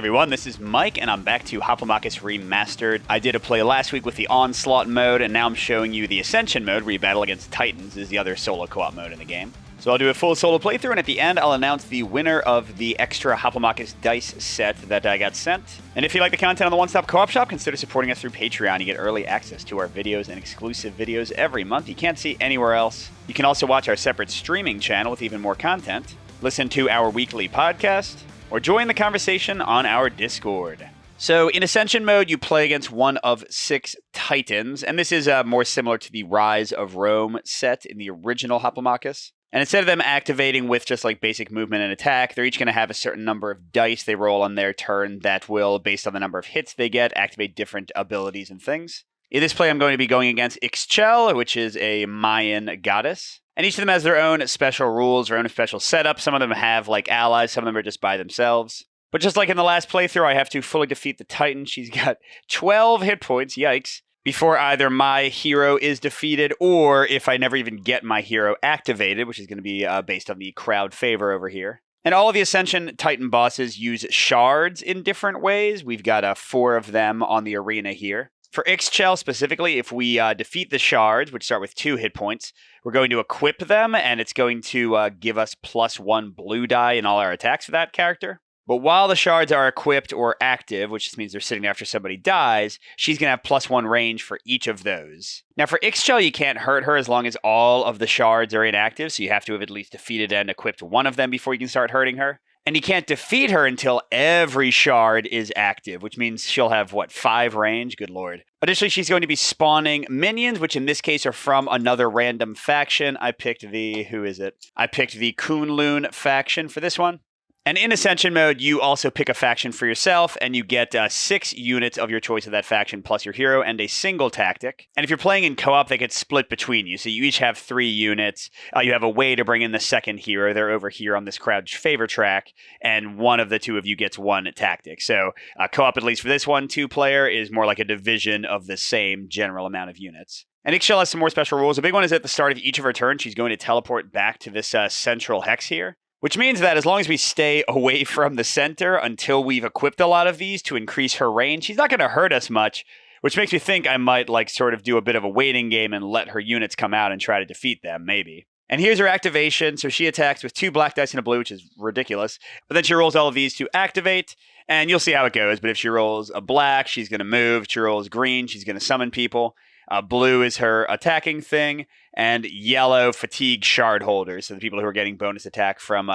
everyone, this is Mike, and I'm back to Hoplomachus Remastered. I did a play last week with the Onslaught mode, and now I'm showing you the Ascension mode, where you battle against Titans, is the other solo co-op mode in the game. So I'll do a full solo playthrough, and at the end, I'll announce the winner of the extra Hoplomachus dice set that I got sent. And if you like the content on the One Stop Co-op Shop, consider supporting us through Patreon. You get early access to our videos and exclusive videos every month you can't see anywhere else. You can also watch our separate streaming channel with even more content, listen to our weekly podcast, or join the conversation on our Discord. So in Ascension mode, you play against one of 6 Titans, and this is more similar to the Rise of Rome set in the original Hoplomachus. And instead of them activating with just like basic movement and attack, they're each going to have a certain number of dice they roll on their turn that will, based on the number of hits they get, activate different abilities and things. In this play, I'm going to be going against Ixchel, which is a Mayan goddess. And each of them has their own special rules, their own special setup. Some of them have like allies, some of them are just by themselves. But just like in the last playthrough, I have to fully defeat the Titan. She's got 12 hit points, yikes, before either my hero is defeated or if I never even get my hero activated, which is going to be based on the crowd favor over here. And all of the Ascension Titan bosses use shards in different ways. We've got 4 of them on the arena here. For Ixchel specifically, if we defeat the shards, which start with 2 hit points, we're going to equip them, and it's going to give us +1 blue die in all our attacks for that character. But while the shards are equipped or active, which just means they're sitting there after somebody dies, she's going to have +1 range for each of those. Now for Ixchel, you can't hurt her as long as all of the shards are inactive, so you have to have at least defeated and equipped one of them before you can start hurting her. And you can't defeat her until every shard is active, which means she'll have, 5 range? Good lord. Additionally, she's going to be spawning minions, which in this case are from another random faction. I picked the Kunlun faction for this one. And in Ascension mode, you also pick a faction for yourself, and you get 6 units of your choice of that faction, plus your hero, and a single tactic. And if you're playing in co-op, they get split between you. So you each have 3 units. You have a way to bring in the second hero. They're over here on this crowd favor track, and one of the 2 of you gets 1 tactic. So co-op, at least for this one, 2-player, is more like a division of the same general amount of units. And Ixchel has some more special rules. The big one is at the start of each of her turns, she's going to teleport back to this central hex here. Which means that as long as we stay away from the center until we've equipped a lot of these to increase her range, she's not going to hurt us much, which makes me think I might sort of do a bit of a waiting game and let her units come out and try to defeat them, maybe. And here's her activation. So she attacks with 2 black dice and a blue, which is ridiculous. But then she rolls all of these to activate, and you'll see how it goes. But if she rolls a black, she's going to move. If she rolls green, she's going to summon people. Blue is her attacking thing, and yellow fatigue shard holders, so the people who are getting bonus attack from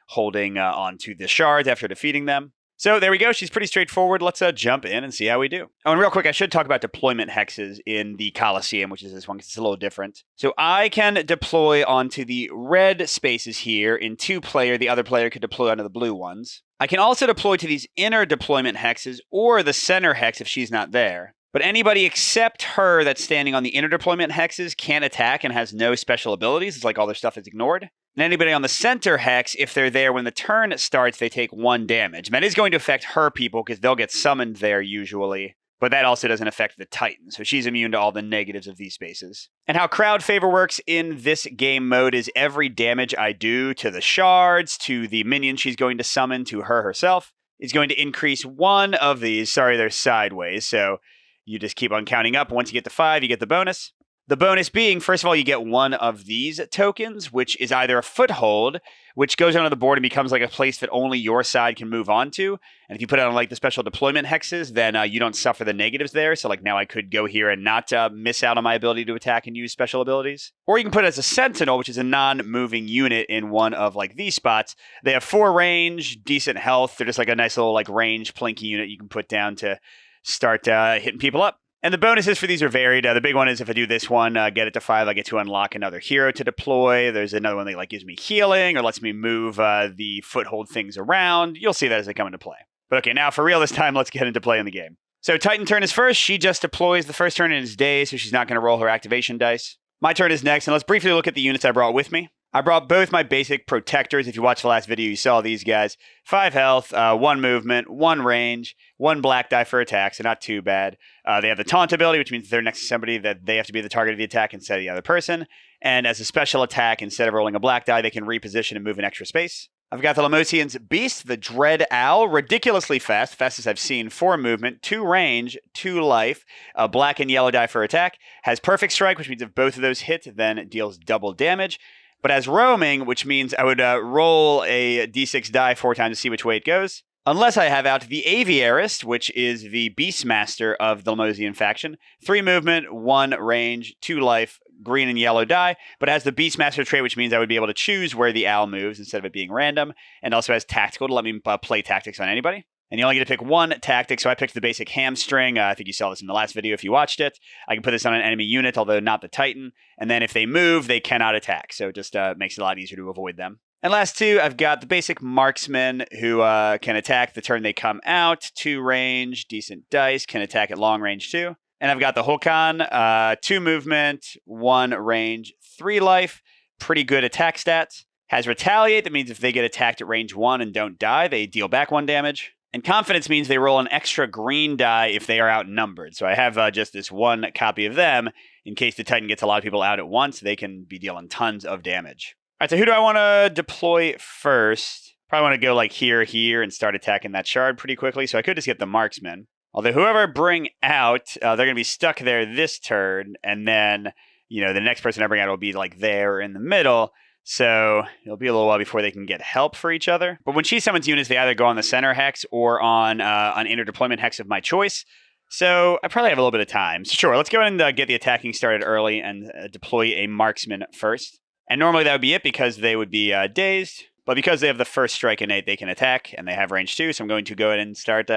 holding onto the shards after defeating them. So there we go. She's pretty straightforward. Let's jump in and see how we do. Oh, and real quick, I should talk about deployment hexes in the Colosseum, which is this one because it's a little different. So I can deploy onto the red spaces here in 2-player. The other player could deploy onto the blue ones. I can also deploy to these inner deployment hexes or the center hex if she's not there. But anybody except her that's standing on the inner deployment hexes can't attack and has no special abilities. It's like all their stuff is ignored. And anybody on the center hex, if they're there when the turn starts, they take 1 damage. And that is going to affect her people because they'll get summoned there usually. But that also doesn't affect the Titan. So she's immune to all the negatives of these spaces. And how crowd favor works in this game mode is every damage I do to the shards, to the minions she's going to summon, to her herself, is going to increase 1 of these. Sorry, they're sideways. So you just keep on counting up. Once you get to 5, you get the bonus. The bonus being, first of all, you get 1 of these tokens, which is either a foothold, which goes onto the board and becomes like a place that only your side can move on to. And if you put it on like the special deployment hexes, then you don't suffer the negatives there. So like now I could go here and not miss out on my ability to attack and use special abilities. Or you can put it as a sentinel, which is a non-moving unit in one of like these spots. They have 4 range, decent health. They're just like a nice little like range plinky unit you can put down to start hitting people up. And the bonuses for these are varied. The big one is if I do this one, get it to 5, I get to unlock another hero to deploy. There's another one that like gives me healing or lets me move the foothold things around. You'll see that as they come into play. But okay, now for real this time, let's get into play in the game. So Titan turn is first. She just deploys the first turn in his day, so she's not going to roll her activation dice. My turn is next, and let's briefly look at the units I brought with me. I brought both my basic protectors. If you watched the last video, you saw these guys. 5 health, 1 movement, 1 range, 1 black die for attack, so not too bad. They have the taunt ability, which means they're next to somebody that they have to be the target of the attack instead of the other person. And as a special attack, instead of rolling a black die, they can reposition and move an extra space. I've got the Lemosian's Beast, the Dread Owl, ridiculously fast, fastest I've seen, 4 movement, 2 range, 2 life, a black and yellow die for attack, has perfect strike, which means if both of those hit, then it deals double damage, but has roaming, which means I would roll a d6 die 4 times to see which way it goes. Unless I have out the Aviarist, which is the Beastmaster of the Lemosian faction. 3 movement, 1 range, 2 life, green and yellow die, but has the Beastmaster trait, which means I would be able to choose where the owl moves instead of it being random, and also has tactical to let me play tactics on anybody. And you only get to pick 1 tactic, so I picked the basic hamstring. I think you saw this in the last video if you watched it. I can put this on an enemy unit, although not the Titan, and then if they move, they cannot attack, so it just makes it a lot easier to avoid them. And last 2, I've got the basic marksman who can attack the turn they come out, 2 range, decent dice, can attack at long range too. And I've got the Hulkan, 2 movement, 1 range, 3 life, pretty good attack stats. Has retaliate, that means if they get attacked at range 1 and don't die, they deal back 1 damage. And confidence means they roll an extra green die if they are outnumbered. So I have just this 1 copy of them. In case the Titan gets a lot of people out at once, they can be dealing tons of damage. All right, so who do I want to deploy first? Probably want to go like here, and start attacking that shard pretty quickly. So I could just get the marksman. Although whoever I bring out, they're going to be stuck there this turn. And then, the next person I bring out will be like there in the middle. So it'll be a little while before they can get help for each other. But when she summons units, they either go on the center hex or on an interdeployment hex of my choice. So I probably have a little bit of time. So sure, let's go ahead and get the attacking started early and deploy a marksman first. And normally that would be it because they would be dazed. But because they have the first strike innate, they can attack, and they have range 2. So I'm going to go ahead and start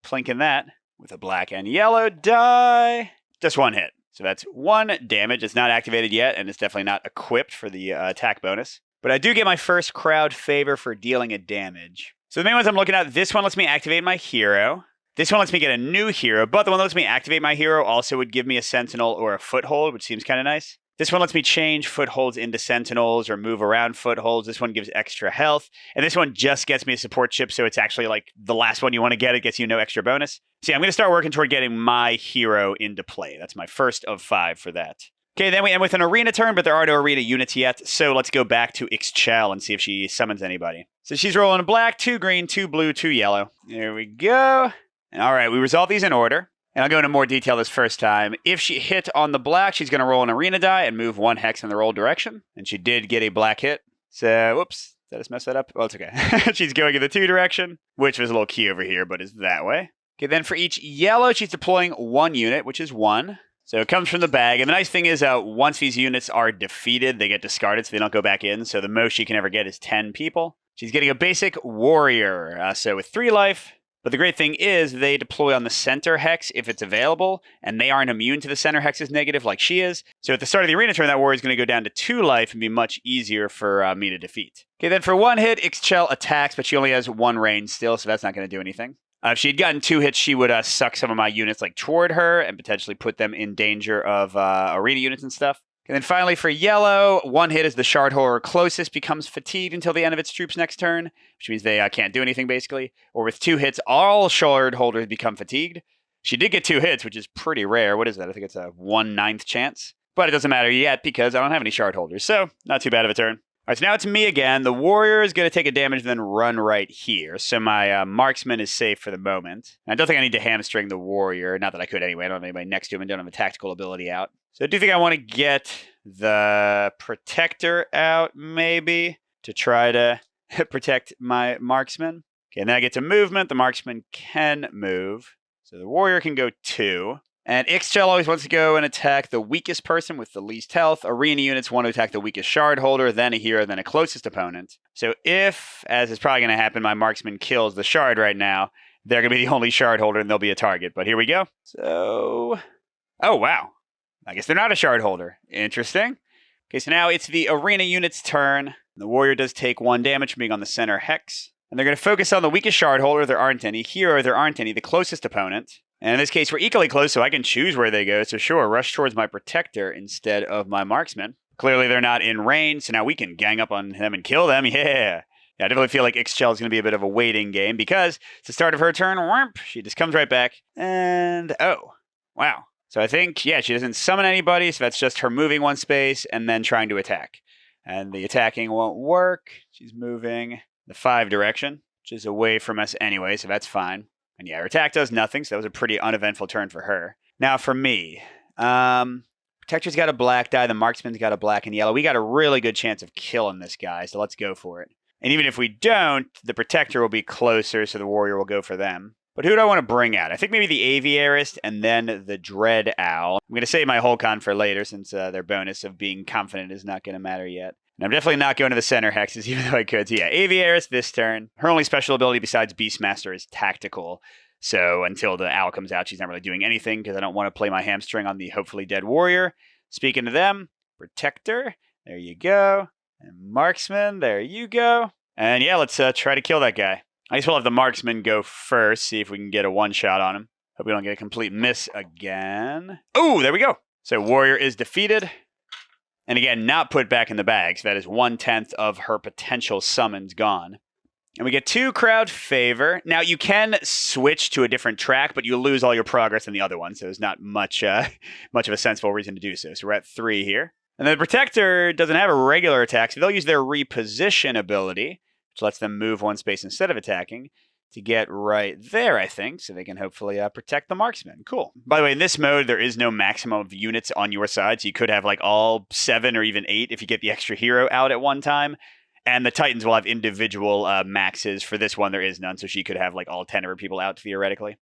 plinking that with a black and yellow die. Just 1 hit. So that's 1 damage. It's not activated yet, and it's definitely not equipped for the attack bonus. But I do get my first crowd favor for dealing a damage. So the main ones I'm looking at, this one lets me activate my hero. This one lets me get a new hero, but the one that lets me activate my hero also would give me a sentinel or a foothold, which seems kind of nice. This one lets me change footholds into sentinels or move around footholds. This one gives extra health. And this one just gets me a support chip, so it's actually like the last one you want to get. It gets you no extra bonus. So yeah, I'm going to start working toward getting my hero into play. That's my first of 5 for that. Okay, then we end with an arena turn, but there are no arena units yet. So let's go back to Ixchel and see if she summons anybody. So she's rolling a black, 2 green, 2 blue, 2 yellow. There we go. All right, we resolve these in order. And I'll go into more detail this first time. If she hit on the black, she's going to roll an arena die and move 1 hex in the roll direction. And she did get a black hit. So, whoops, did I just mess that up? Well, it's okay. She's going in the 2 direction, which was a little key over here, but is that way. Okay, then for each yellow, she's deploying 1 unit, which is 1. So it comes from the bag. And the nice thing is once these units are defeated, they get discarded, so they don't go back in. So the most she can ever get is 10 people. She's getting a basic warrior. So with 3 life. But the great thing is they deploy on the center hex if it's available, and they aren't immune to the center hex's negative like she is. So at the start of the arena turn, that warrior is going to go down to 2 life and be much easier for me to defeat. Okay, then for 1 hit, Ixchel attacks, but she only has 1 range still, so that's not going to do anything. If she had gotten 2 hits, she would suck some of my units like toward her and potentially put them in danger of arena units and stuff. And then finally for yellow, 1 hit as the shard holder closest becomes fatigued until the end of its troops next turn, which means they can't do anything basically. Or with 2 hits, all shard holders become fatigued. She did get 2 hits, which is pretty rare. What is that? I think it's a 1/9 chance. But it doesn't matter yet because I don't have any shard holders, so not too bad of a turn. All right, so now it's me again. The warrior is going to take a damage and then run right here. So my marksman is safe for the moment. And I don't think I need to hamstring the warrior. Not that I could anyway. I don't have anybody next to him and don't have a tactical ability out. So I do think I want to get the protector out maybe to try to protect my marksman. Okay, and then I get to movement. The marksman can move. So the warrior can go 2. And Ixchel always wants to go and attack the weakest person with the least health. Arena units want to attack the weakest shard holder, then a hero, then a closest opponent. So if, as is probably going to happen, my marksman kills the shard right now, they're going to be the only shard holder and they'll be a target. But here we go. So, oh wow. I guess they're not a shard holder. Interesting. Okay, so now it's the arena unit's turn. The warrior does take 1 damage from being on the center hex. And they're going to focus on the weakest shard holder. There aren't any. Hero, there aren't any. The closest opponent. And in this case, we're equally close, so I can choose where they go. So sure, rush towards my protector instead of my marksman. Clearly, they're not in range, so now we can gang up on them and kill them. Yeah. I definitely feel like Ixchel is going to be a bit of a waiting game because it's the start of her turn. Whomp, she just comes right back. And, oh, wow. So I think, yeah, she doesn't summon anybody, so that's just her moving 1 space and then trying to attack. And the attacking won't work. She's moving the 5 direction, which is away from us anyway, so that's fine. And yeah, her attack does nothing, so that was a pretty uneventful turn for her. Now for me, Protector's got a black die, the Marksman's got a black and yellow. We got a really good chance of killing this guy, so let's go for it. And even if we don't, the Protector will be closer, so the Warrior will go for them. But who do I want to bring out? I think maybe the Aviarist and then the Dread Owl. I'm going to save my Holcon for later, since their bonus of being confident is not going to matter yet. And I'm definitely not going to the center hexes, even though I could. So yeah, Aviarist this turn. Her only special ability besides Beastmaster is Tactical. So until the Owl comes out, she's not really doing anything, because I don't want to play my hamstring on the hopefully dead Warrior. Speaking of them, Protector, there you go. And Marksman, there you go. And yeah, let's try to kill that guy. I guess we'll have the Marksman go first, see if we can get a one-shot on him. Hope we don't get a complete miss again. Oh, there we go. So Warrior is defeated. And again, not put back in the bag. So that is 1/10 of her potential summons gone. And we get 2 crowd favor. Now, you can switch to a different track, but you lose all your progress in the other one. So there's not much of a sensible reason to do so. So we're at 3 here. And the Protector doesn't have a regular attack, so they'll use their reposition ability, which lets them move 1 space instead of attacking, to get right there, I think, so they can hopefully protect the Marksman. Cool. By the way, in this mode, there is no maximum of units on your side, so you could have like all 7 or even 8 if you get the extra hero out at one time. And the Titans will have individual maxes. For this one, there is none, so she could have like all 10 of her people out, theoretically.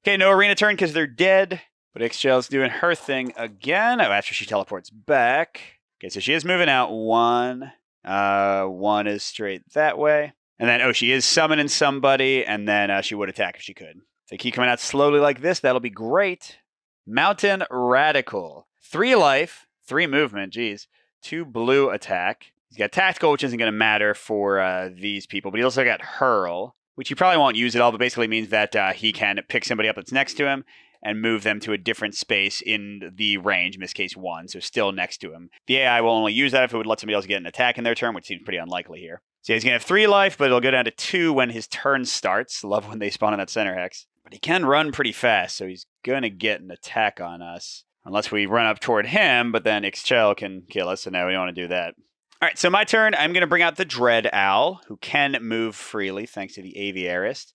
Okay, no arena turn because they're dead, but XJL's doing her thing again. Oh, after she teleports back. Okay, so she is moving out 1. 1 is straight that way. And then, oh, she is summoning somebody, and then she would attack if she could. If they keep coming out slowly like this, that'll be great. Mountain Radical. 3 life, 3 movement, geez. 2 blue attack. He's got Tactical, which isn't going to matter for these people, but he also got Hurl, which he probably won't use at all, but basically means that he can pick somebody up that's next to him and move them to a different space in the range, in this case 1, so still next to him. The AI will only use that if it would let somebody else get an attack in their turn, which seems pretty unlikely here. So yeah, he's going to have 3 life, but it'll go down to 2 when his turn starts. Love when they spawn in that center hex. But he can run pretty fast, so he's going to get an attack on us. Unless we run up toward him, but then Ixchel can kill us, so no, we don't want to do that. All right, so my turn, I'm going to bring out the Dread Owl, who can move freely thanks to the Aviarist.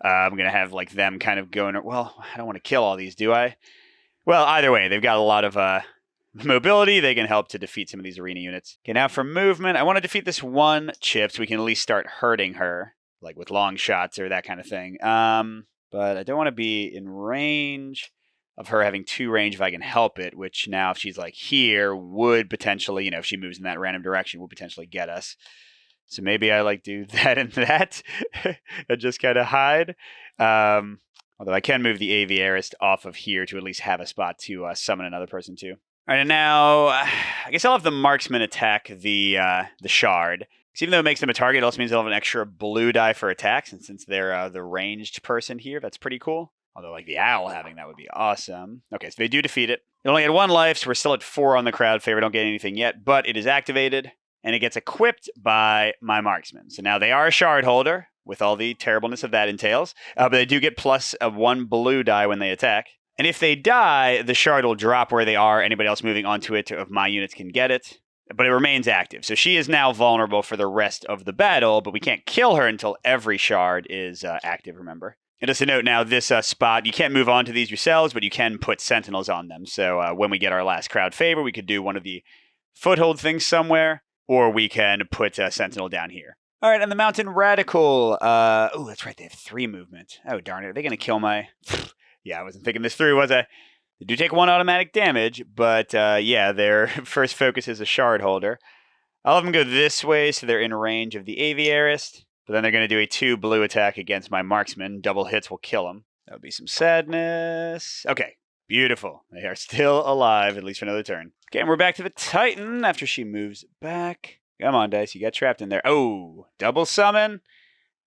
I'm going to have like them kind of going, well, I don't want to kill all these, do I? Well, either way, they've got a lot of mobility. They can help to defeat some of these arena units. Okay, now for movement, I want to defeat this 1 chip so we can at least start hurting her, like with long shots or that kind of thing. But I don't want to be in range of her having 2 range if I can help it, which now if she's like here would potentially, if she moves in that random direction, would potentially get us. So maybe I like do that and that and just kind of hide. Although I can move the Aviarist off of here to at least have a spot to summon another person to. All right, and now I guess I'll have the Marksman attack the Shard. Because even though it makes them a target, it also means they'll have an extra blue die for attacks. And since they're the ranged person here, that's pretty cool. Although like the Owl having that would be awesome. Okay, so they do defeat it. It only had 1 life, so we're still at 4 on the crowd favor. Don't get anything yet, but it is activated. And it gets equipped by my Marksman. So now they are a shard holder, with all the terribleness of that entails. But they do get plus of 1 blue die when they attack. And if they die, the shard will drop where they are. Anybody else moving onto it of my units can get it. But it remains active. So she is now vulnerable for the rest of the battle, but we can't kill her until every shard is active, remember. And just a note now, this spot, you can't move on to these yourselves, but you can put sentinels on them. So when we get our last crowd favor, we could do one of the foothold things somewhere. Or we can put a Sentinel down here. All right, and the Mountain Radical. Oh, that's right. They have 3 movement. Oh, darn it. Are they going to kill my... Yeah, I wasn't thinking this through, was I? They do take 1 automatic damage, but yeah, their first focus is a shard holder. I'll have them go this way so they're in range of the Aviarist. But then they're going to do a 2 blue attack against my Marksman. Double hits will kill them. That would be some sadness. Okay. Beautiful. They are still alive, at least for another turn. Okay, and we're back to the Titan after she moves back. Come on, Dice. You got trapped in there. Oh, double summon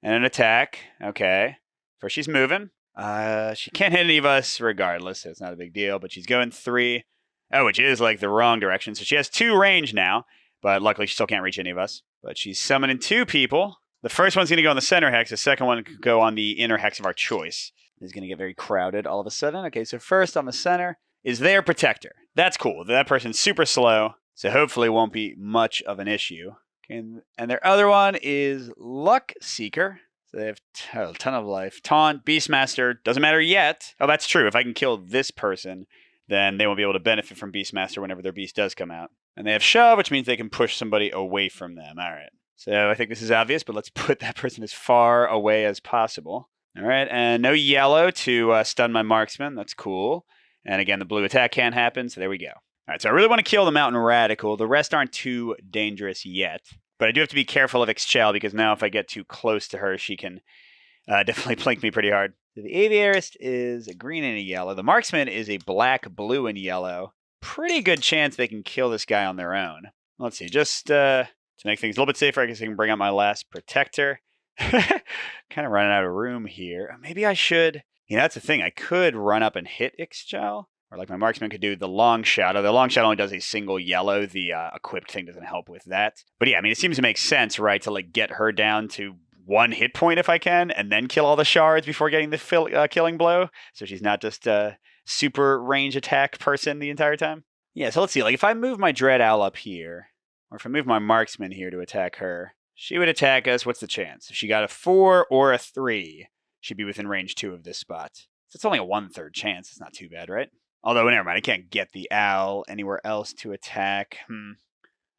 and an attack. Okay. First, she's moving. She can't hit any of us regardless, so it's not a big deal, but she's going 3. Oh, which is like the wrong direction. So she has 2 range now, but luckily she still can't reach any of us. But she's summoning 2 people. The first one's going to go on the center hex. The second one could go on the inner hex of our choice. Is going to get very crowded all of a sudden. Okay, so first on the center is their Protector. That's cool. That person's super slow, so hopefully won't be much of an issue. Okay, and their other one is Luck Seeker. So they have a ton of life. Taunt, Beastmaster, doesn't matter yet. Oh, that's true. If I can kill this person, then they won't be able to benefit from Beastmaster whenever their beast does come out. And they have Shove, which means they can push somebody away from them. All right. So I think this is obvious, but let's put that person as far away as possible. All right, and no yellow to stun my marksman. That's cool. And again, the blue attack can't happen, so there we go. All right, so I really want to kill the Mountain Radical. The rest aren't too dangerous yet. But I do have to be careful of Ixchel, because now if I get too close to her, she can definitely plink me pretty hard. So the Aviarist is a green and a yellow. The Marksman is a black, blue, and yellow. Pretty good chance they can kill this guy on their own. Let's see, just to make things a little bit safer, I guess I can bring out my last Protector. Kind of running out of room here. Maybe I should... that's the thing. I could run up and hit Ixchel. Or like my marksman could do the long shot. The long shot only does a single yellow. The equipped thing doesn't help with that. But yeah, it seems to make sense, right? To like get her down to 1 hit point if I can, and then kill all the shards before getting the killing blow. So she's not just a super range attack person the entire time. Yeah, so let's see. Like if I move my Dread Owl up here, or if I move my marksman here to attack her, she would attack us. What's the chance? If she got a 4 or a 3, she'd be within range 2 of this spot. So it's only a 1/3 chance. It's not too bad, right? Although, never mind, I can't get the owl anywhere else to attack.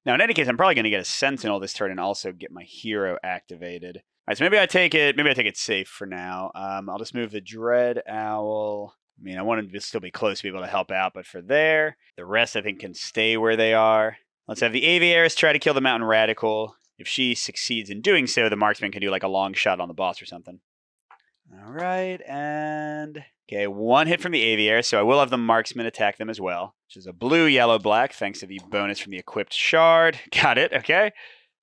Now, in any case, I'm probably going to get a Sentinel this turn and also get my hero activated. All right, so maybe I take it safe for now. I'll just move the Dread Owl. I want him to still be close to be able to help out, but for there, the rest I think can stay where they are. Let's have the Aviarist try to kill the Mountain Radical. If she succeeds in doing so, the marksman can do like a long shot on the boss or something. All right, and... okay, 1 hit from the Aviarist, so I will have the marksman attack them as well, which is a blue, yellow, black, thanks to the bonus from the equipped shard. Got it, okay.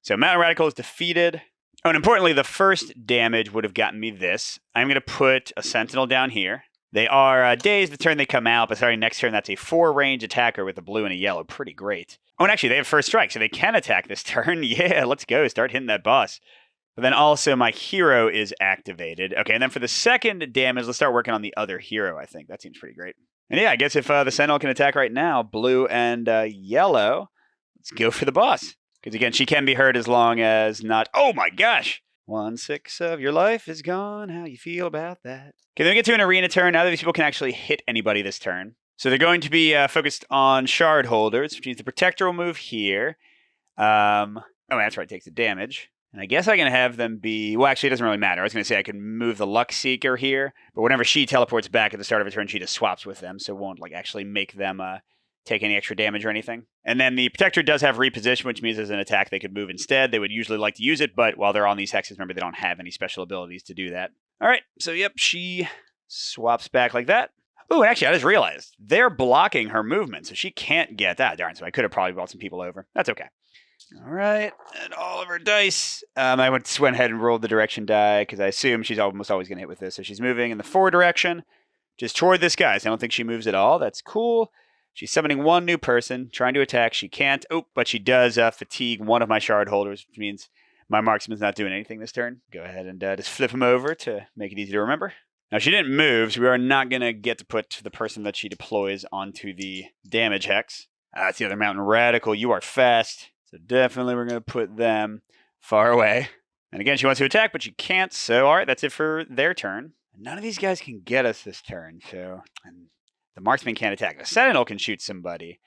So Mountain Radical is defeated. Oh, and importantly, the first damage would have gotten me this. I'm going to put a Sentinel down here. They are dazed the turn they come out, but starting next turn, that's a 4-range attacker with a blue and a yellow. Pretty great. Oh, and actually, they have first strike, so they can attack this turn. Yeah, let's go. Start hitting that boss. But then also my hero is activated. Okay, and then for the second damage, let's start working on the other hero, I think. That seems pretty great. And yeah, I guess if the Sentinel can attack right now, blue and yellow, let's go for the boss. Because again, she can be hurt as long as not... oh my gosh! 1/6 of your life is gone. How you feel about that? Okay, then we get to an arena turn. Now that these people can actually hit anybody this turn. So they're going to be focused on shard holders, which means the Protector will move here. Oh, that's right, takes the damage. And I guess I can have them be... well, actually, it doesn't really matter. I was going to say I can move the Luck Seeker here, but whenever she teleports back at the start of a turn, she just swaps with them, so it won't like actually make them take any extra damage or anything. And then the Protector does have reposition, which means as an attack they could move instead. They would usually like to use it, but while they're on these hexes, remember, they don't have any special abilities to do that. All right, so yep, she swaps back like that. Oh, and actually, I just realized they're blocking her movement, so she can't get that. Darn, so I could have probably brought some people over. That's okay. All right, and all of her dice. I went ahead and rolled the direction die because I assume she's almost always going to hit with this. So she's moving in the 4 direction, just toward this guy. So I don't think she moves at all. That's cool. She's summoning 1 new person, trying to attack. She can't. Oh, but she does fatigue 1 of my shard holders, which means my marksman's not doing anything this turn. Go ahead and just flip him over to make it easy to remember. Now, she didn't move, so we are not going to get to put the person that she deploys onto the damage hex. That's the other Mountain Radical. You are fast. So definitely we're going to put them far away. And again, she wants to attack, but she can't. So, all right, that's it for their turn. None of these guys can get us this turn. So, and the marksman can't attack. The Sentinel can shoot somebody.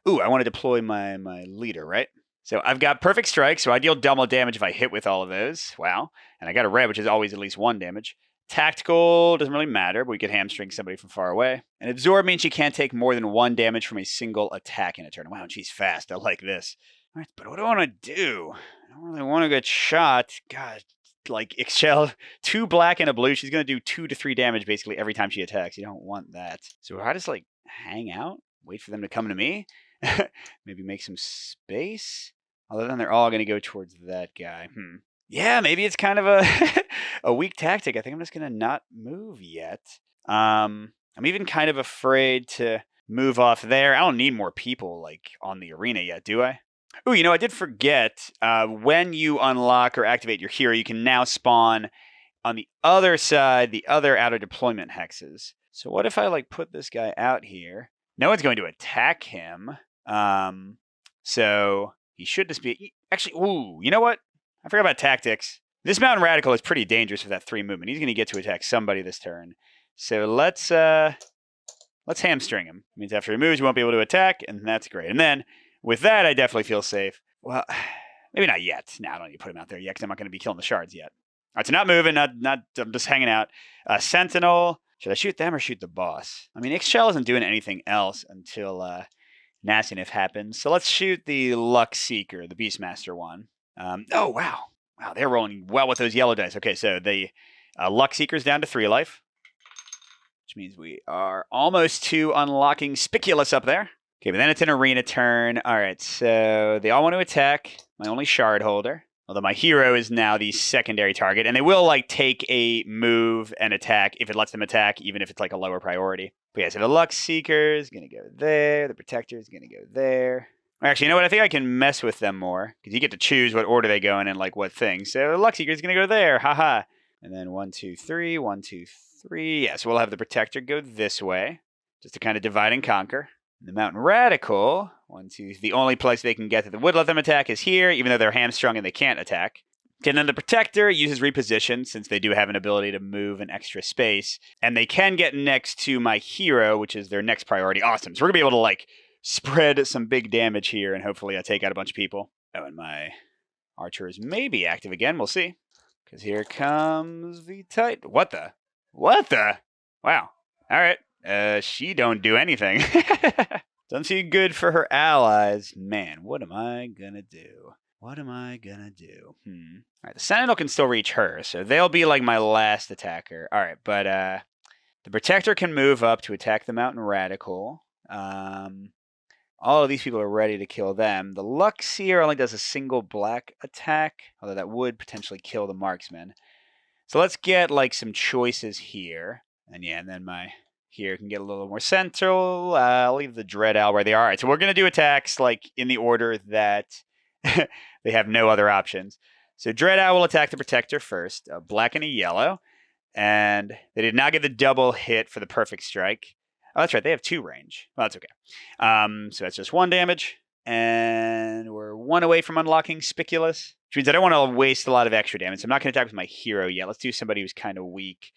Ooh, I want to deploy my leader, right? So I've got perfect strike, so I deal double damage if I hit with all of those. Wow. And I got a red, which is always at least 1 damage. Tactical doesn't really matter, but we could hamstring somebody from far away. And Absorb means she can't take more than 1 damage from a single attack in a turn. Wow, she's fast. I like this. All right, but what do I want to do? I don't really want to get shot. God, like Ixchel, 2 black and a blue. She's going to do 2 to 3 damage basically every time she attacks. You don't want that. So I just like hang out, wait for them to come to me. Maybe make some space. Other than they're all going to go towards that guy. Yeah, maybe it's kind of a weak tactic. I think I'm just going to not move yet. I'm even kind of afraid to move off there. I don't need more people like on the arena yet, do I? Oh, I did forget. When you unlock or activate your hero, you can now spawn on the other side, the other outer deployment hexes. So what if I like put this guy out here? No one's going to attack him. So he should just be... Actually, ooh, you know what? I forgot about tactics. This Mountain Radical is pretty dangerous with that 3 movement. He's going to get to attack somebody this turn. So let's hamstring him. It means after he moves, you won't be able to attack, and that's great. And then with that, I definitely feel safe. Well, maybe not yet. No, I don't need to put him out there yet because I'm not going to be killing the shards yet. All right, so not moving, not I'm just hanging out. Sentinel. Should I shoot them or shoot the boss? I mean, Ixchel isn't doing anything else until nastiness happens. So let's shoot the Luck Seeker, the Beastmaster one. Oh, wow. Wow, they're rolling well with those yellow dice. Okay, so the Luck Seeker's down to 3 life, which means we are almost to unlocking Spiculous up there. Okay, but then it's an arena turn. All right, so they all want to attack my only shard holder. Although my hero is now the secondary target, and they will like take a move and attack if it lets them attack, even if it's like a lower priority. But yeah, so the Luck Seeker is going to go there. The Protector is going to go there. Actually, you know what? I think I can mess with them more because you get to choose what order they go in and like what thing. So the Luck Seeker is going to go there. Haha. And then 1, 2, 3. 1, 2, 3. Yeah, so we'll have the Protector go this way just to kind of divide and conquer. The Mountain Radical, 1, 2, the only place they can get that would let them attack is here, even though they're hamstrung and they can't attack. And then the Protector uses Reposition, since they do have an ability to move an extra space. And they can get next to my hero, which is their next priority. Awesome. So we're going to be able to, like, spread some big damage here, and hopefully I take out a bunch of people. Oh, and my archer is maybe active again. We'll see. Because here comes the Titan. What the? What the? Wow. All right. She don't do anything. Doesn't seem good for her allies. Man, what am I gonna do? What am I gonna do? All right, the Sentinel can still reach her, so they'll be like my last attacker. All right, but the Protector can move up to attack the Mountain Radical. All of these people are ready to kill them. The Luck Seer only does a single black attack, although that would potentially kill the Marksman. So let's get like some choices here. And yeah, and then my here can get a little more central. I'll leave the Dread Owl where they are. All right, so we're going to do attacks like in the order that they have no other options. So Dread Owl will attack the Protector first, a black and a yellow. And they did not get the double hit for the perfect strike. Oh, that's right. They have 2 range. Well, that's okay. So that's just 1 damage. And we're 1 away from unlocking Spiculous, which means I don't want to waste a lot of extra damage. So I'm not going to attack with my hero yet. Let's do somebody who's kind of weak.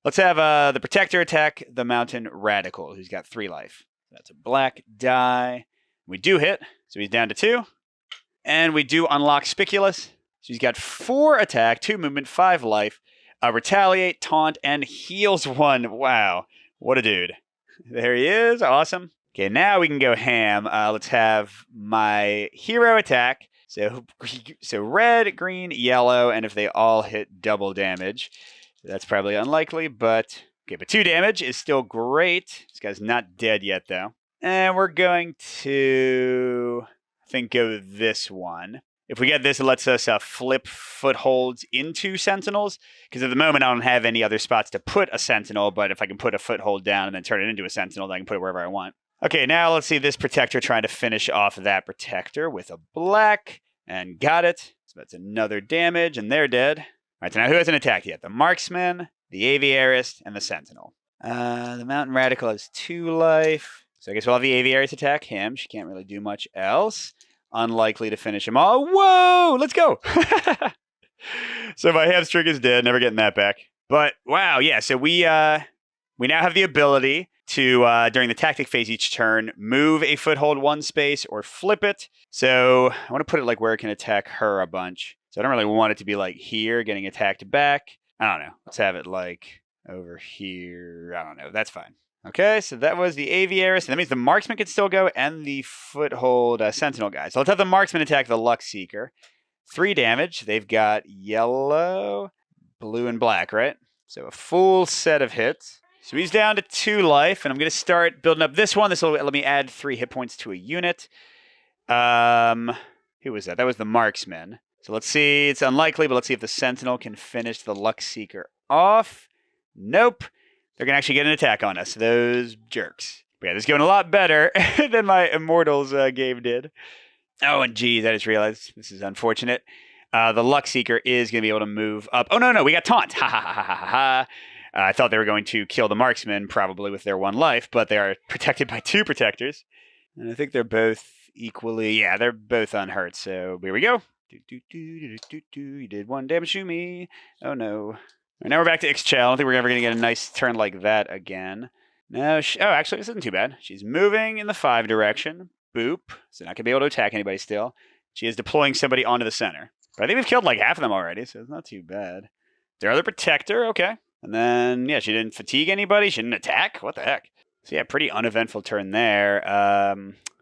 Let's have the Protector attack the Mountain Radical, who's got 3 life. That's a black die. We do hit, so he's down to 2. And we do unlock Spiculous. So he's got 4 attack, 2 movement, 5 life, retaliate, taunt, and heals 1. Wow, what a dude. There he is, awesome. Okay, now we can go ham. Let's have my hero attack. So red, green, yellow, and if they all hit double damage. That's probably unlikely, but okay, but 2 damage is still great. This guy's not dead yet, though. And we're going to, I think, go this one. If we get this, it lets us flip footholds into sentinels, because at the moment I don't have any other spots to put a sentinel, but if I can put a foothold down and then turn it into a sentinel, then I can put it wherever I want. Okay, now let's see this Protector trying to finish off that Protector with a black, and got it. So that's another damage, and they're dead. All right, so now who hasn't attacked yet? The Marksman, the Aviarist, and the Sentinel. The Mountain Radical has 2 life. So I guess we'll have the Aviarist attack him. She can't really do much else. Unlikely to finish him all. Whoa! Let's go! So my hamstring is dead. Never getting that back. But, wow, yeah. So we now have the ability to, during the tactic phase each turn, move a foothold 1 space or flip it. So I want to put it like where it can attack her a bunch. So I don't really want it to be like here, getting attacked back. I don't know. Let's have it like over here. I don't know. That's fine. Okay, so that was the Aviarist. And that means the Marksman can still go and the Foothold Sentinel guy. So let's have the Marksman attack the Luck Seeker. 3 damage. They've got yellow, blue, and black, right? So a full set of hits. So he's down to 2 life, and I'm going to start building up this one. This will let me add 3 hit points to a unit. Who was that? That was the Marksman. So let's see. It's unlikely, but let's see if the Sentinel can finish the Luck Seeker off. Nope. They're going to actually get an attack on us. Those jerks. But yeah, this is going a lot better than my Immortals game did. Oh, and geez, I just realized this is unfortunate. The Luck Seeker is going to be able to move up. Oh, no, we got Taunt. Ha, ha, ha, ha, ha, ha. I thought they were going to kill the Marksman, probably with their 1 life, but they are protected by 2 Protectors. And I think they're both equally. Yeah, they're both unhurt. So here we go. You did 1 damage to me. Oh no. Right, now we're back to Ixchel. I don't think we're ever going to get a nice turn like that again. No, oh, actually, this isn't too bad. She's moving in the 5 direction. Boop. So not going to be able to attack anybody still. She is deploying somebody onto the center. But I think we've killed like half of them already, so it's not too bad. Their other protector, okay. And then, yeah, she didn't fatigue anybody. She didn't attack. What the heck? So yeah, pretty uneventful turn there.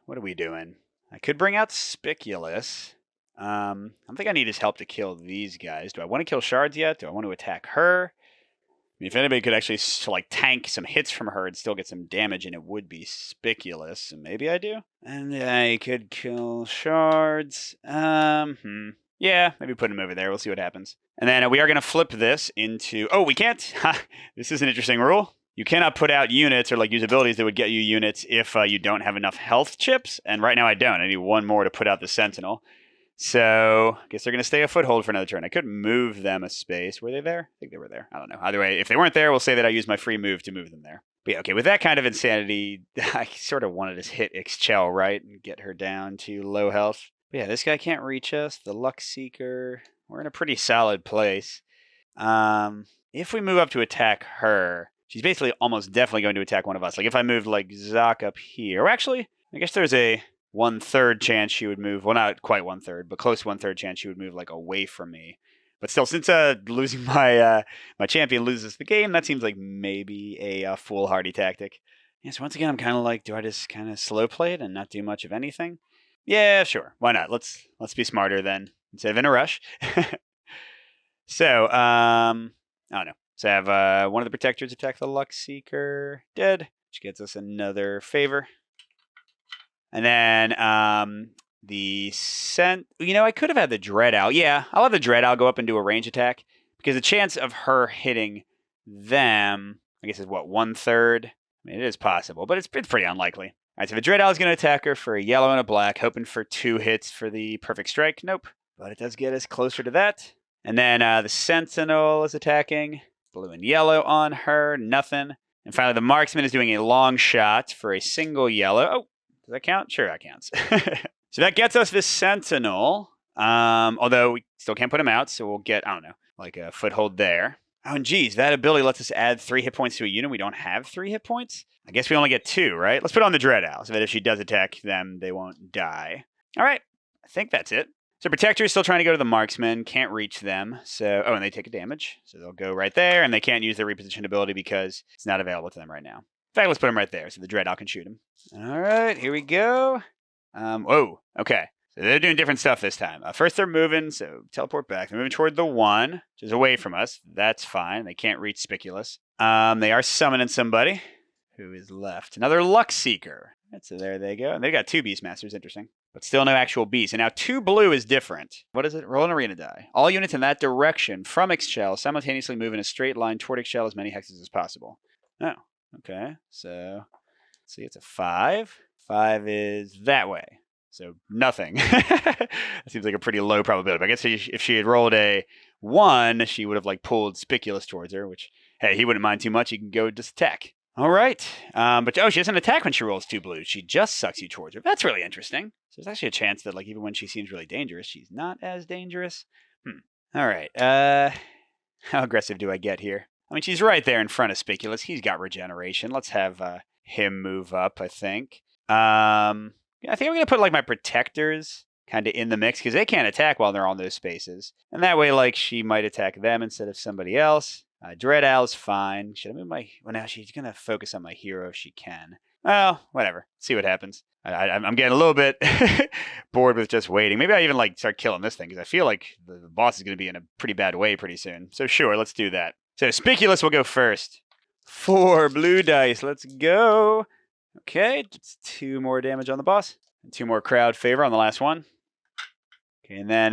What are we doing? I could bring out Spiculous. I don't think I need his help to kill these guys. Do I want to kill Shards yet? Do I want to attack her? I mean, if anybody could actually like tank some hits from her and still get some damage, and it would be Spiculous. So maybe I do. And I could kill Shards. Yeah, maybe put him over there. We'll see what happens. And then we are going to flip this into... Oh, we can't? This is an interesting rule. You cannot put out units or like use abilities that would get you units if you don't have enough health chips. And right now I don't. I need 1 more to put out the Sentinel. So I guess they're going to stay a foothold for another turn. I could move them a space. Were they there? I think they were there. I don't know. Either way, if they weren't there, we'll say that I used my free move to move them there. But yeah, okay, with that kind of insanity, I sort of wanted to hit Ixchel, right? And get her down to low health. But yeah, this guy can't reach us. The Luck Seeker. We're in a pretty solid place. If we move up to attack her, she's basically almost definitely going to attack one of us. Like if I moved like Zoc up here. Or actually, I guess there's a 1/3 chance she would move. Well, not quite 1/3, but close to 1/3 chance she would move like away from me. But still, since losing my my champion loses the game, that seems like maybe a foolhardy tactic. Yeah, so once again, I'm kind of like, do I just kind of slow play it and not do much of anything? Yeah, sure. Why not? Let's be smarter then instead of in a rush. So, I don't know. So I have one of the protectors attack the Luck Seeker. Dead. Which gets us another favor. And then I could have had the Dread Owl. Yeah, I'll have the Dread Owl go up and do a range attack. Because the chance of her hitting them, I guess, is what, 1/3? I mean, it is possible, but it's pretty unlikely. All right, so the Dread Owl is going to attack her for a yellow and a black, hoping for 2 hits for the perfect strike. Nope. But it does get us closer to that. And then the Sentinel is attacking. Blue and yellow on her. Nothing. And finally, the Marksman is doing a long shot for a single yellow. Oh, does that count? Sure, that counts. So that gets us this Sentinel. Although we still can't put him out, so we'll get, I don't know, like a foothold there. Oh, and geez, that ability lets us add 3 hit points to a unit. We don't have 3 hit points? I guess we only get 2, right? Let's put on the Dread Owl so that if she does attack them, they won't die. All right, I think that's it. So Protector is still trying to go to the Marksman, can't reach them. So, oh, and they take a damage. So they'll go right there, and they can't use their reposition ability because it's not available to them right now. In fact, let's put them right there so the Dread Owl can shoot him. All right, here we go. Whoa, okay. So they're doing different stuff this time. First they're moving, so teleport back. They're moving toward the 1, which is away from us. That's fine. They can't reach Spiculous. They are summoning somebody. Who is left? Another Luck Seeker. So there they go. And they got 2 Beastmasters, interesting. But still no actual beast. And now 2 blue is different. What is it? Roll an arena die. All units in that direction from Ixchel simultaneously move in a straight line toward Ixchel as many hexes as possible. Oh, okay. So, let's see, it's a 5. 5 is that way. So nothing. That seems like a pretty low probability. But I guess if she had rolled a 1, she would have like pulled Spiculous towards her, which, hey, he wouldn't mind too much. He can go just attack. All right. But she doesn't attack when she rolls 2 blues. She just sucks you towards her. That's really interesting. So there's actually a chance that like even when she seems really dangerous, she's not as dangerous. All right. How aggressive do I get here? I mean, she's right there in front of Spiculous. He's got regeneration. Let's have him move up, I think. I think I'm going to put like my protectors kind of in the mix because they can't attack while they're on those spaces. And that way, like, she might attack them instead of somebody else. Dread Owl's fine. Should I move my... Well, now she's going to focus on my hero if she can. Well, whatever. See what happens. I'm getting a little bit bored with just waiting. Maybe I even like start killing this thing because I feel like the boss is going to be in a pretty bad way pretty soon. So sure, let's do that. So Spiculous will go first. 4 blue dice. Let's go. Okay, just 2 more damage on the boss. And 2 more crowd favor on the last one. Okay, and then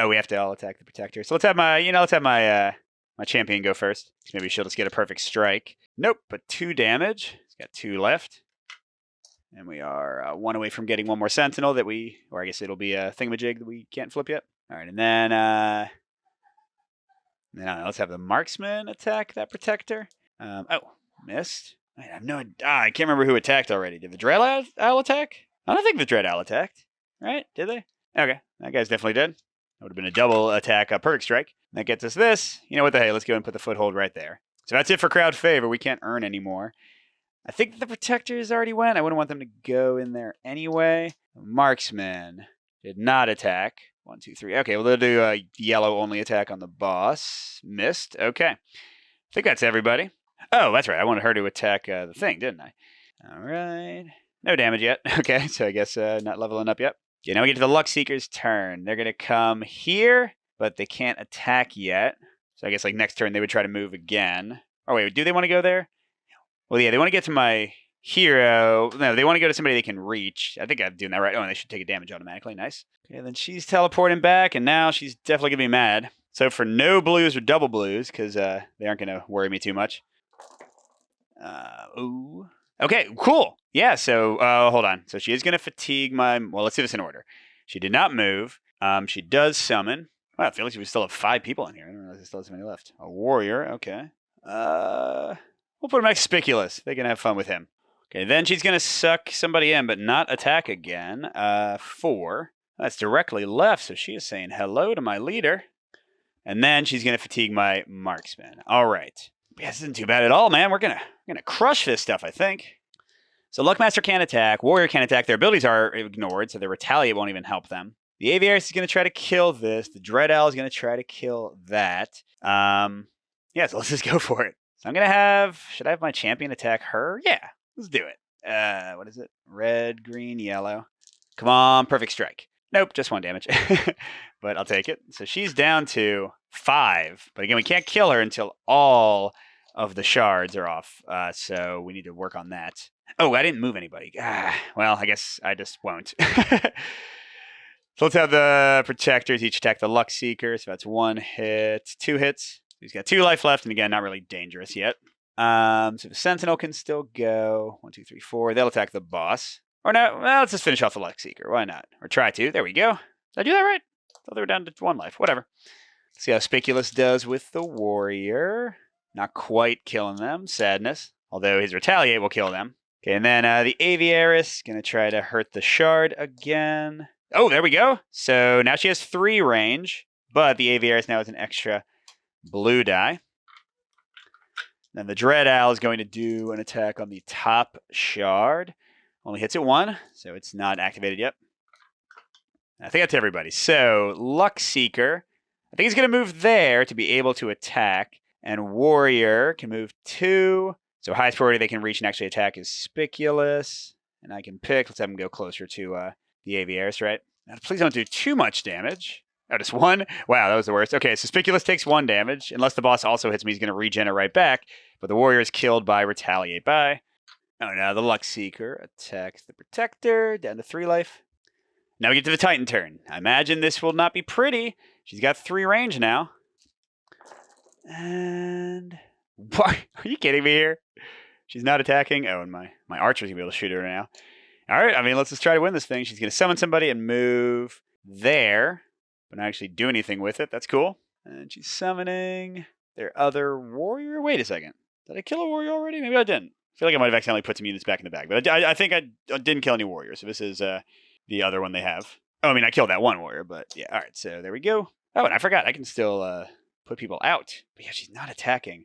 we have to all attack the protector. So let's have my my champion go first. Maybe she'll just get a perfect strike. Nope, but 2 damage. It's got 2 left. And we are 1 away from getting 1 more sentinel or I guess it'll be a thingamajig that we can't flip yet. All right, and then let's have the marksman attack that protector. Missed. I have no idea. I can't remember who attacked already. Did the Dread Owl attack? I don't think the Dread Owl attacked. Right? Did they? Okay. That guy's definitely dead. That would have been a double attack, a perfect strike. That gets us this. You know what the hey, let's go and put the foothold right there. So that's it for crowd favor. We can't earn anymore. I think the protectors already went. I wouldn't want them to go in there anyway. Marksman did not attack. 1, 2, 3. Okay, well, they'll do a yellow only attack on the boss. Missed. Okay. I think that's everybody. Oh, that's right. I wanted her to attack the thing, didn't I? All right. No damage yet. Okay, so I guess not leveling up yet. Okay, now we get to the Luck Seeker's turn. They're going to come here, but they can't attack yet. So I guess like next turn they would try to move again. Oh, wait, do they want to go there? Well, yeah, they want to get to my hero. No, they want to go to somebody they can reach. I think I'm doing that right. Oh, and they should take a damage automatically. Nice. Okay, then she's teleporting back, and now she's definitely going to be mad. So for no blues or double blues, because they aren't going to worry me too much. Ooh. Okay, cool. Yeah, so hold on. So she is going to fatigue my... Well, let's do this in order. She did not move. She does summon. Wow, I feel like we still have 5 people in here. I don't realize there's still so many left. A warrior, okay. We'll put him Conspicuous. They can have fun with him. Okay, then she's going to suck somebody in, but not attack again. 4. That's directly left, so she is saying hello to my leader. And then she's going to fatigue my marksman. All right. Yeah, this isn't too bad at all, man. We're gonna crush this stuff, I think. So Luckmaster can't attack. Warrior can't attack. Their abilities are ignored, so their Retaliate won't even help them. The Aviaris is going to try to kill this. The Dread Owl is going to try to kill that. Yeah, so let's just go for it. So I'm going to have... Should I have my champion attack her? Yeah, let's do it. What is it? Red, green, yellow. Come on, perfect strike. Nope, just 1 damage. But I'll take it. So she's down to 5. But again, we can't kill her until all of the shards are off. So we need to work on that. Oh, I didn't move anybody. Well, I guess I just won't. So let's have the protectors each attack the Luck Seeker. So that's 1 hit, 2 hits. He's got 2 life left, and again, not really dangerous yet. So the Sentinel can still go. 1, 2, 3, 4. They'll attack the boss. Or no, well, let's just finish off the Luck Seeker. Why not? Or try to. There we go. Did I do that right? I thought they were down to 1 life. Whatever. Let's see how Conspicuous does with the warrior. Not quite killing them. Sadness. Although his Retaliate will kill them. Okay, and then the Aviaris going to try to hurt the shard again. Oh, there we go. So now she has 3 range, but the Aviaris now has an extra blue die. Then the Dread Owl is going to do an attack on the top shard. Only hits it 1, so it's not activated yet. I think that's everybody. So Luck Seeker, I think he's going to move there to be able to attack. And Warrior can move 2. So highest priority they can reach and actually attack is Conspicuous. And I can pick. Let's have him go closer to the Aviaris, right? Now, please don't do too much damage. Oh, just 1? Wow, that was the worst. Okay, so Conspicuous takes 1 damage. Unless the boss also hits me, he's going to regenerate right back. But the Warrior is killed by Retaliate by. Oh, now the Luck Seeker attacks the Protector. Down to 3 life. Now we get to the Titan turn. I imagine this will not be pretty. She's got 3 range now. And... Why? Are you kidding me here? She's not attacking. Oh, and my archer's going to be able to shoot her now. All right, I mean, let's just try to win this thing. She's going to summon somebody and move there, but not actually do anything with it. That's cool. And she's summoning their other warrior. Wait a second. Did I kill a warrior already? Maybe I didn't. I feel like I might have accidentally put some units back in the bag, but I think I didn't kill any warriors. So this is the other one they have. Oh, I mean, I killed that 1 warrior, but yeah. All right, so there we go. Oh, and I forgot. I can still put people out. But yeah, she's not attacking.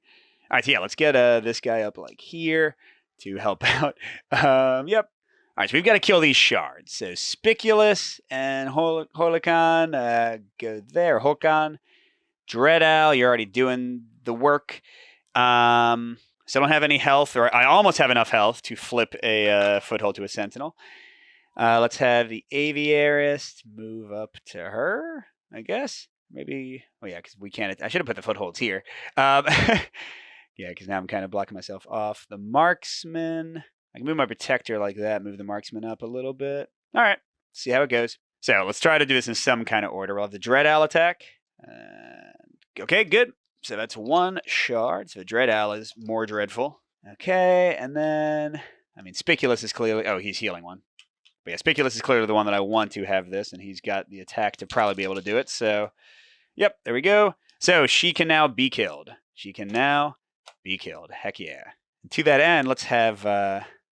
All right, so yeah, let's get this guy up like here to help out. Yep. All right, so we've got to kill these shards. So Conspicuous and Holocan go there. Hokan. Dread Owl, you're already doing the work. So I don't have any health, or I almost have enough health to flip a foothold to a Sentinel. Let's have the Aviaris move up to her, I guess. Maybe, oh yeah, because we can't, I should have put the footholds here. Yeah, because now I'm kind of blocking myself off. The Marksman, I can move my Protector like that, move the Marksman up a little bit. All right, see how it goes. So let's try to do this in some kind of order. We'll have the Dread Owl attack. Okay, good. So that's 1 shard. So Dread Owl is more dreadful. Okay, and then, I mean, Conspicuous is clearly, oh, he's healing 1. But yeah, Conspicuous is clearly the one that I want to have this, and he's got the attack to probably be able to do it. So, yep, there we go. So she can now be killed. She can now be killed. Heck yeah. And to that end, let's have,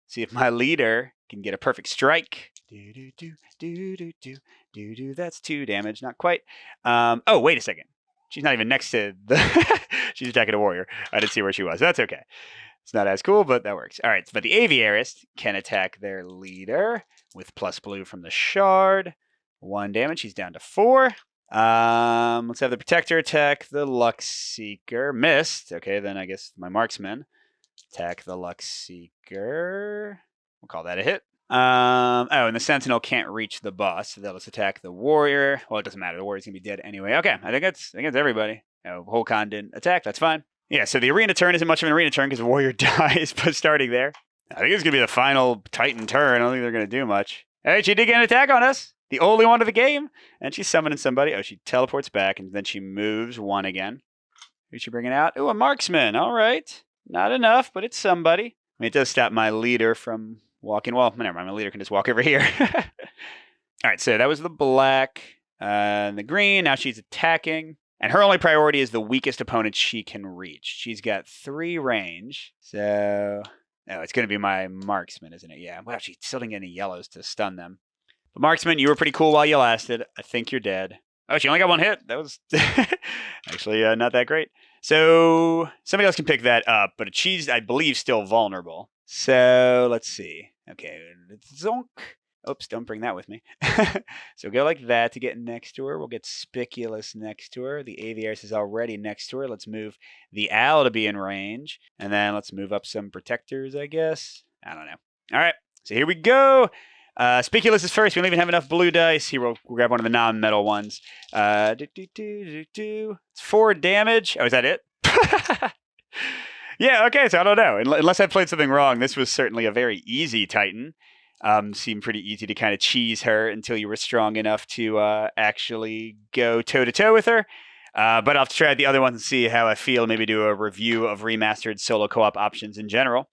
see if my leader can get a perfect strike. Do do do do do do do do. That's 2 damage. Not quite. Oh, wait a second. She's not even next to the. She's attacking a warrior. I didn't see where she was. That's okay. It's not as cool, but that works. All right, but the aviarist can attack their leader with plus blue from the shard. 1 damage. He's down to 4. Let's have the protector attack the luck seeker. Missed. Okay, then I guess my marksman attack the luck seeker. We'll call that a hit. Oh, and the sentinel can't reach the boss, so they'll just attack the warrior. Well, it doesn't matter. The warrior's gonna be dead anyway. Okay, I think that's everybody. Holcon didn't attack. That's fine. Yeah, so the arena turn isn't much of an arena turn because the warrior dies, but starting there. I think it's going to be the final Titan turn. I don't think they're going to do much. Hey, she did get an attack on us. The only one of the game. And she's summoning somebody. Oh, she teleports back, and then she moves 1 again. Who's she bringing out? Oh, a marksman. All right. Not enough, but it's somebody. I mean, it does stop my leader from walking. Well, never mind. My leader can just walk over here. All right, so that was the black and the green. Now she's attacking. And her only priority is the weakest opponent she can reach. She's got 3 range. So, oh, it's going to be my marksman, isn't it? Yeah. Wow, she still didn't get any yellows to stun them. But marksman, you were pretty cool while you lasted. I think you're dead. Oh, she only got 1 hit. That was actually not that great. So, somebody else can pick that up. But she's, I believe, still vulnerable. So, let's see. Okay. Zonk. Oops, don't bring that with me. So go like that to get next to her. We'll get Spiculous next to her. The Aviaris is already next to her. Let's move the Owl to be in range. And then let's move up some protectors, I guess. I don't know. All right, so here we go. Spiculous is first. We don't even have enough blue dice. Here, we'll grab one of the non-metal ones. It's 4 damage. Oh, is that it? Yeah, okay, so I don't know. Unless I played something wrong, this was certainly a very easy Titan. Seemed pretty easy to kind of cheese her until you were strong enough to actually go toe-to-toe with her. But I'll try the other ones and see how I feel, maybe do a review of remastered solo co-op options in general.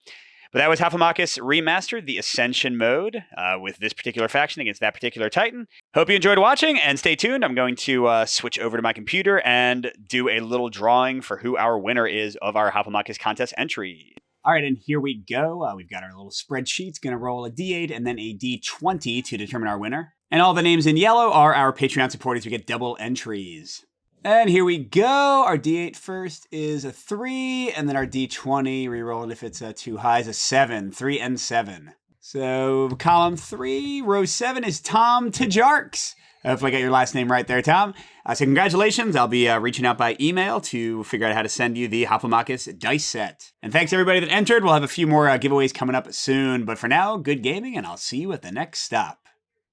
But that was Hoplomachus Remastered, the Ascension mode, with this particular faction against that particular Titan. Hope you enjoyed watching, and stay tuned. I'm going to switch over to my computer and do a little drawing for who our winner is of our Hoplomachus contest entry. All right, and here we go. We've got our little spreadsheets. Going to roll a D8 and then a D20 to determine our winner. And all the names in yellow are our Patreon supporters. We get double entries. And here we go. Our D8 first is a 3, and then our D20, reroll it if it's too high, is a 7. 3 and 7. So column 3, row 7 is Tom Tajarks. Hopefully I got your last name right there, Tom. So congratulations. I'll be reaching out by email to figure out how to send you the Hoplomachus dice set. And thanks everybody that entered. We'll have a few more giveaways coming up soon. But for now, good gaming, and I'll see you at the next stop.